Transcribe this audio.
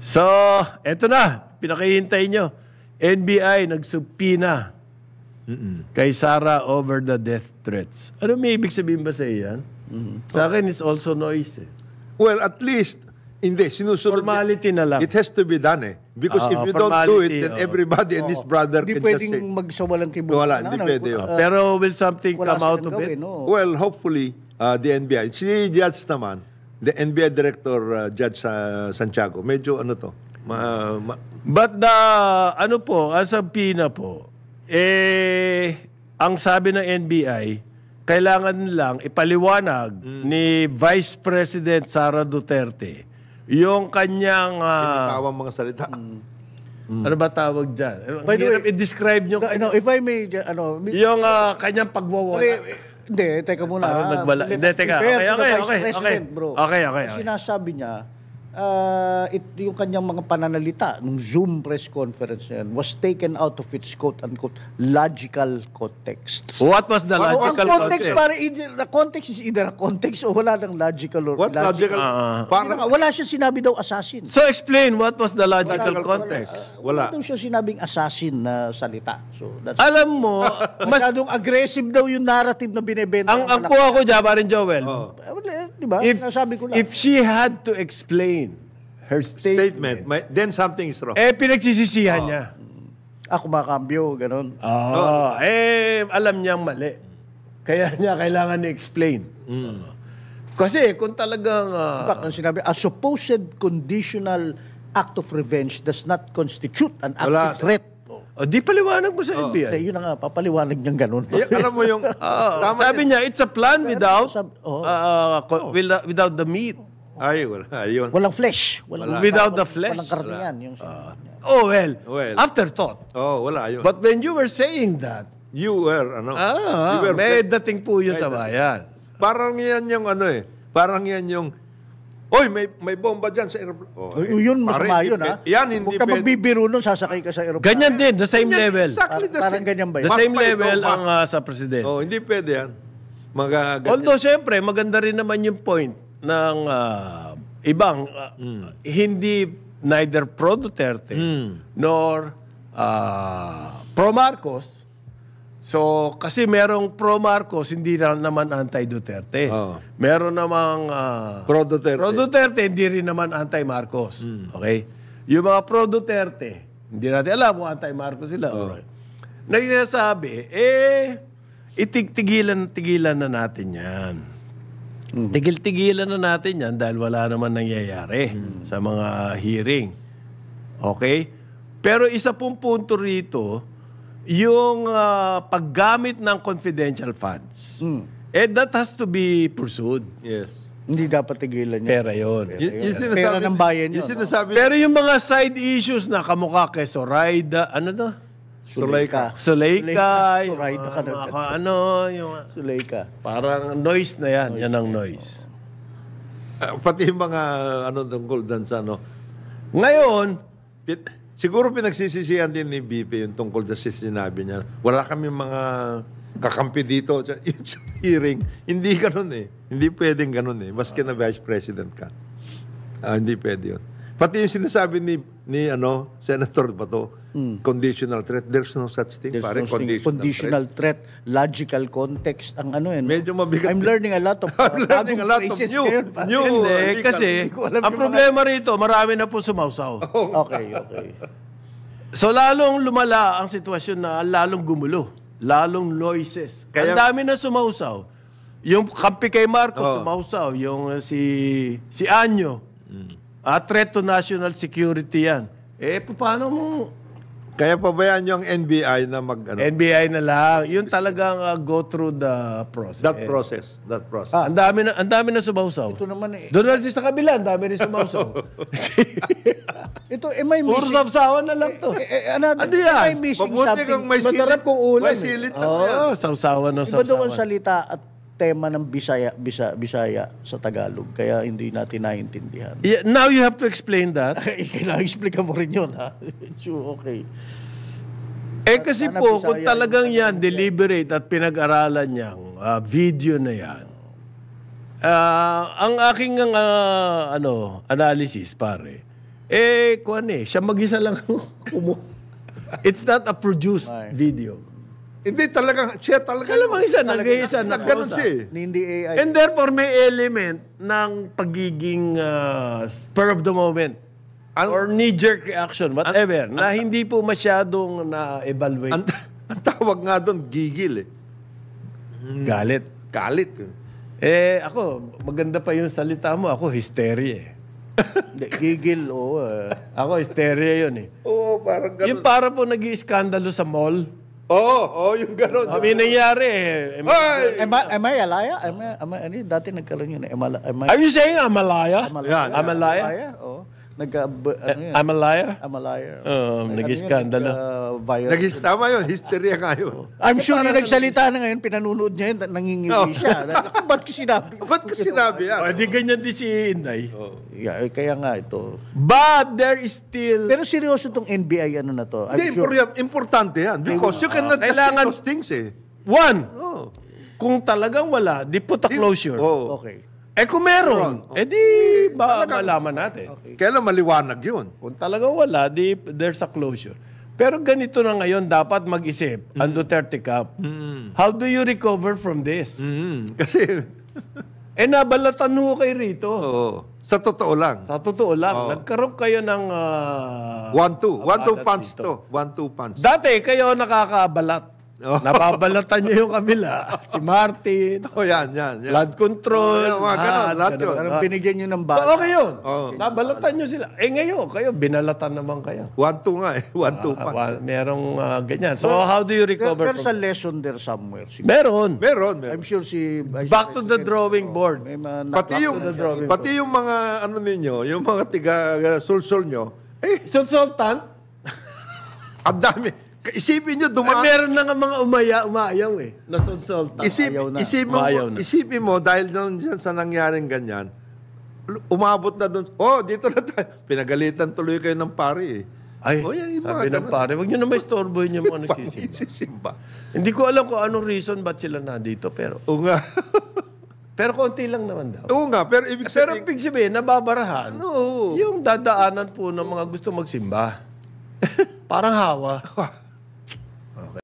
So, eto na. Pinakihintay nyo. NBI nagsubpina kay Sara over the death threats. Ano may ibig sabihin ba sa yan? Sa akin, it's also noise. Well, at least, hindi. Sinusunod. Formality na lang. It has to be done eh. Because if you don't do it, then everybody and his brother Hindi can just pwedeng say. magsawalang tibukan. Wala, hindi pwede yun. Pero will something Wala come out silang of it? gawin, no? Well, hopefully, the NBI. Si Judge naman, the NBI Director, Judge Santiago, medyo ano to, But the, ano po, as a PINA po, ang sabi ng NBI, kailangan lang ipaliwanag ni Vice President Sara Duterte yung kanyang... tawang mga salita. Ano ba tawag dyan? By the way, i-describe nyo. If I may, Yung kanyang pagwawala. hindi, teka muna. Hindi, teka. Okay. Bro. Okay. Sinasabi niya, yung kanyang mga pananalita nung Zoom press conference yan was taken out of its quote-unquote logical context. What was the logical context? The context is either a context o wala ng logical or What logical? Wala siya sinabi daw assassin. So explain what was the logical context. Wala daw siya sinabing assassin na salita. So that's Alam mo, masyadong aggressive daw yung narrative na binebenta. ang kuha ko dyan, parin Joel, diba? Nasabi ko lang. if she had to explain her statement, then something is wrong. pinagsisisihan niya. Kumakambyo, ganun. Alam niyang mali. Kaya niya kailangan i-explain. Kasi kung talagang... In fact, ang sinabi, a supposed conditional act of revenge does not constitute an active threat. di paliwanag mo sa NBI. Yun na nga, papaliwanag niyang ganun. Alam mo yung... sabi niya, it's a plan without the meat. Ay, wala. Ayun. Walang flesh. Without the flesh. Walang karne yan. Yung afterthought. Wala yun. But when you were saying that, you were, may dating po yun sa bayan. Parang yan yung parang yan yung, may bomba dyan sa aeroplano. Yun, masama yun, ha? Yan, hindi Huwag ka magbibiro nun, sasakay ka sa aeroplano. Ganyan din, the same level. Exactly Parang ganyan ba yun? The same level ang sa president. Hindi pwede yan. Although, syempre, maganda rin naman yung point ng ibang hindi neither pro-Duterte nor pro-Marcos. So, kasi merong pro-Marcos, hindi naman anti-Duterte. Meron namang pro-Duterte, hindi rin naman anti-Marcos. Okay? Yung mga pro-Duterte, hindi natin alam kung anti-Marcos sila. Alright. Nagsasabi, tigilan na natin yan. Tigil-tigilan na natin yan dahil wala naman nangyayari sa mga hearing. Okay? Pero isa pong punto rito, yung paggamit ng confidential funds. That has to be pursued. Yes. Hindi dapat tigilan niya. Pera yun. Pera ng bayan yun. Pero yung mga side issues na kamukha kay Zoraida, ano to? Suleika. Zoraida Parang noise na yan. Yan ang noise. Pati yung mga tungkol dun sa Ngayon, siguro pinagsisisihan din ni BP yung tungkol sa sinabi niya. Wala kami mga kakampi dito. Yung sa hearing, hindi ganun Hindi pwedeng ganun Maski na vice president ka. Hindi pwede yun. Pati yung sinasabi ni Senator Bato, conditional threat. There's no such thing. There's no conditional threat. Logical context. Ang medyo mabigat. I'm learning a lot of new. Kasi ang problema rito, marami na po sumausaw. Okay. So lalong lumala ang sitwasyon na lalong gumulo. Lalong noises. Ang dami na sumausaw. Yung kampi kay Marcos sumausaw. Yung si Anyo. Threat to national security yan. Paano mo? Kaya pabayaan nyo ang NBI na NBI na lang. Yun talagang go through the process. That process. Ang dami na sumausaw. Ito naman doon sa kabila, ang dami rin sumausaw. Ito, may puro sapsawan na lang to. Ano yan? Mabuti kung may silit. Masarap kung ulam. May silit na sapsawan ng sapsawan. Iba daw ang salita at tema ng Bisaya sa Tagalog. Kaya hindi natin naiintindihan. Yeah, now you have to explain that. Kailangan explain mo rin yun, ha? Okay. Kasi po, kung talagang yan, deliberate at pinag-aralan niyang video na yan, ang aking analysis, pare, Siya mag-isa lang It's not a produced video. Hindi talaga, siya talaga. Siya lang isa, nag-iisa na ganun siya eh. Hindi AI. And therefore, may element ng pagiging spur of the moment or knee-jerk reaction, whatever, na hindi po masyadong na-evaluate. Ang tawag nga doon, gigil eh. Galit. Galit. Ako, maganda pa yung salita mo. Ako, hysteria eh. Gigil, Ako, hysteria yun eh. Oo, parang ganun. Yung para po nag-iiskandalo sa mall. Yung ganun. May nangyari eh. Am I a liar? Dati nagkaroon yun. Are you saying I'm a liar? Yan. I'm a liar? Oo. I'm a liar? I'm a liar. Nag-iskandalo. Tama yun, hysteria nga yun. I'm sure yung nagsalita na ngayon, pinanunood niya yun, nangingiti siya. Ba't ko sinabi? Ba't ko sinabi yan? Di ganyan din si Inday. Yeah, kaya nga ito. But there is still... Pero seryoso itong NBI ano na to. Hindi, importante yan. Because you cannot just say those things eh. One, kung talagang wala, di put a closure. Okay. Kung meron, di malaman natin. Okay. Kailan maliwanag yun? Kung talagang wala, there's a closure. Pero ganito na ngayon, dapat mag-isip, ang Duterte Camp, how do you recover from this? Kasi... nabalatan ho kayo rito. Sa totoo lang. Sa totoo lang. Nagkaroon kayo ng... 1-2 punch to. 1-2 punch. Dati, kayo nakakabalat. Nababalatan nyo yung kabila. Si Martin. Yan. Blood control. Lahat yun. Parang binigyan nyo ng bata. So, okay yun. Nabalatan nyo sila. Ngayon, kayo, binalatan naman kayo. 1-2 nga eh. 1-2 punch. Merong ganyan. So, how do you recover There's a lesson there somewhere. Meron. Meron. I'm sure si... Back to the drawing board. Pati yung mga ano ninyo, yung mga tiga-sulsol nyo, Sultan? ang dami. Isipin nyo, dumaan. Meron na nga mga umayaw eh. Na sultan. Isipin mo, dahil dyan sa nangyaring ganyan, umabot na doon. Dito na tayo. Pinagalitan tuloy kayo ng pari eh. Sabi ng pare, huwag nyo na may istorbohin yung mga nagsisimba. Hindi ko alam kung anong reason ba't sila nandito, pero... Oo nga. Pero konti lang naman daw. Oo nga, pero ibig sabihin, nababarahan. Yung dadaanan po ng mga gusto magsimba. Parang hawa.